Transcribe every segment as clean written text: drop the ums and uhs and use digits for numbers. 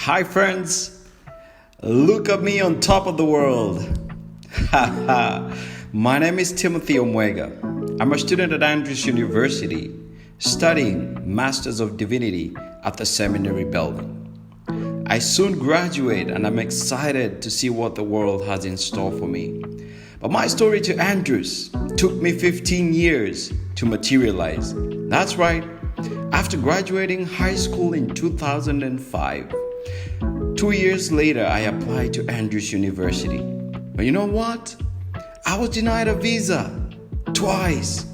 Hi friends, look at me on top of the world. My name is Timothy Omwega. I'm a student at Andrews University studying Masters of Divinity at the Seminary Building. I soon graduate and I'm excited to see what the world has in store for me. But my story to Andrews took me 15 years to materialize. That's right. After graduating high school in 2005, 2 years later, I applied to Andrews University. But you know what? I was denied a visa twice.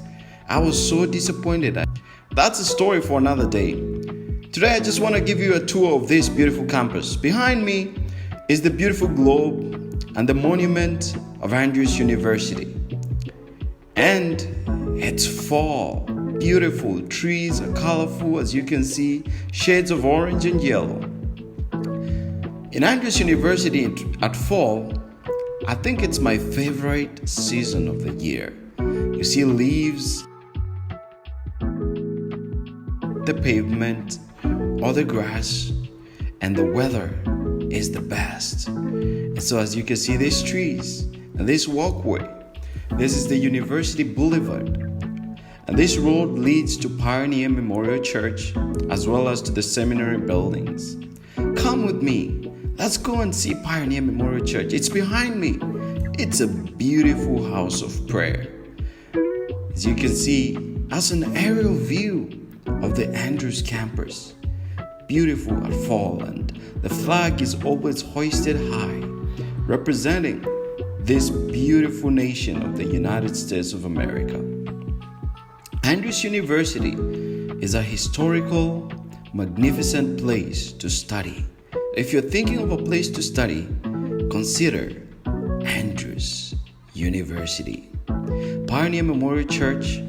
I was so disappointed. That's a story for another day. Today, I just want to give you a tour of this beautiful campus. Behind me is the beautiful globe and the monument of Andrews University. And it's fall. Beautiful trees are colorful, as you can see, shades of orange and yellow. In Andrews University at fall, I think it's my favorite season of the year. You see leaves, the pavement, or the grass, and the weather is the best. And so as you can see, these trees and this walkway, this is the University Boulevard. And this road leads to Pioneer Memorial Church as well as to the seminary buildings. Come with me. Let's go and see Pioneer Memorial Church. It's behind me. It's a beautiful house of prayer. As you can see, that's an aerial view of the Andrews campus. Beautiful at fall, and the flag is always hoisted high, representing this beautiful nation of the United States of America. Andrews University is a historical, magnificent place to study. If you're thinking of a place to study, consider Andrews University. Pioneer Memorial Church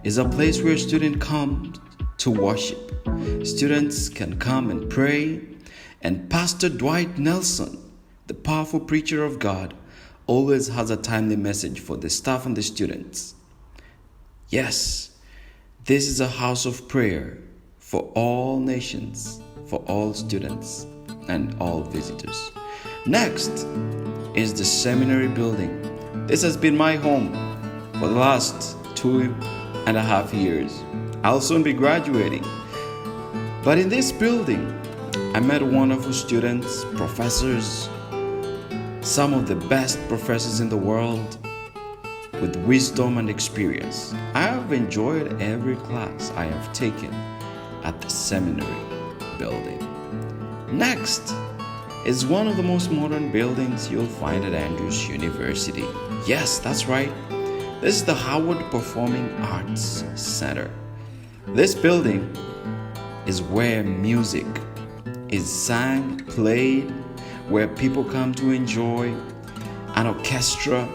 is a place where students come to worship. Students can come and pray, and Pastor Dwight Nelson, the powerful preacher of God, always has a timely message for the staff and the students. Yes, this is a house of prayer for all nations, for all students, and all visitors. Next is the Seminary Building. This has been my home for the last 2.5 years. I'll soon be graduating. But in this building, I met wonderful students, professors, some of the best professors in the world with wisdom and experience. I have enjoyed every class I have taken at the Seminary Building. Next is one of the most modern buildings you'll find at Andrews University. Yes, that's right. This is the Howard Performing Arts Center. This building is where music is sang, played, where people come to enjoy an orchestra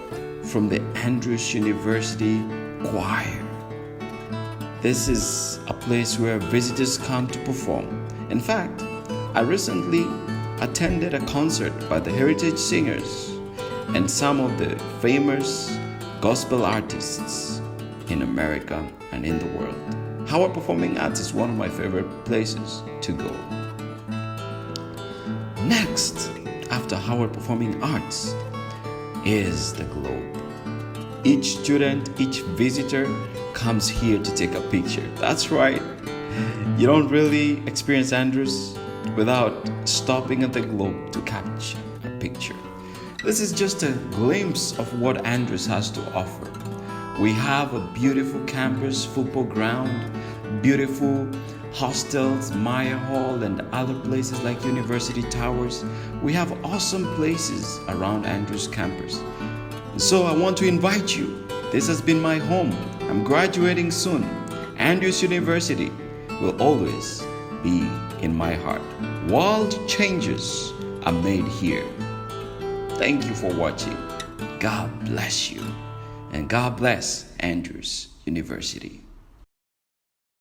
from the Andrews University Choir. This is a place where visitors come to perform. In fact, I recently attended a concert by the Heritage Singers and some of the famous gospel artists in America and in the world. Howard Performing Arts is one of my favorite places to go. Next, after Howard Performing Arts, is the globe. Each student, each visitor comes here to take a picture. That's right. You don't really experience Andrews without stopping at the globe to capture a picture. This is just a glimpse of what Andrews has to offer. We have a beautiful campus, football ground, beautiful hostels, Maya Hall, and other places like University Towers. We have awesome places around Andrews campus. So I want to invite you. This has been my home. I'm graduating soon. Andrews University will always be in my heart. World changes are made here. Thank you for watching. God bless you. And God bless Andrews University.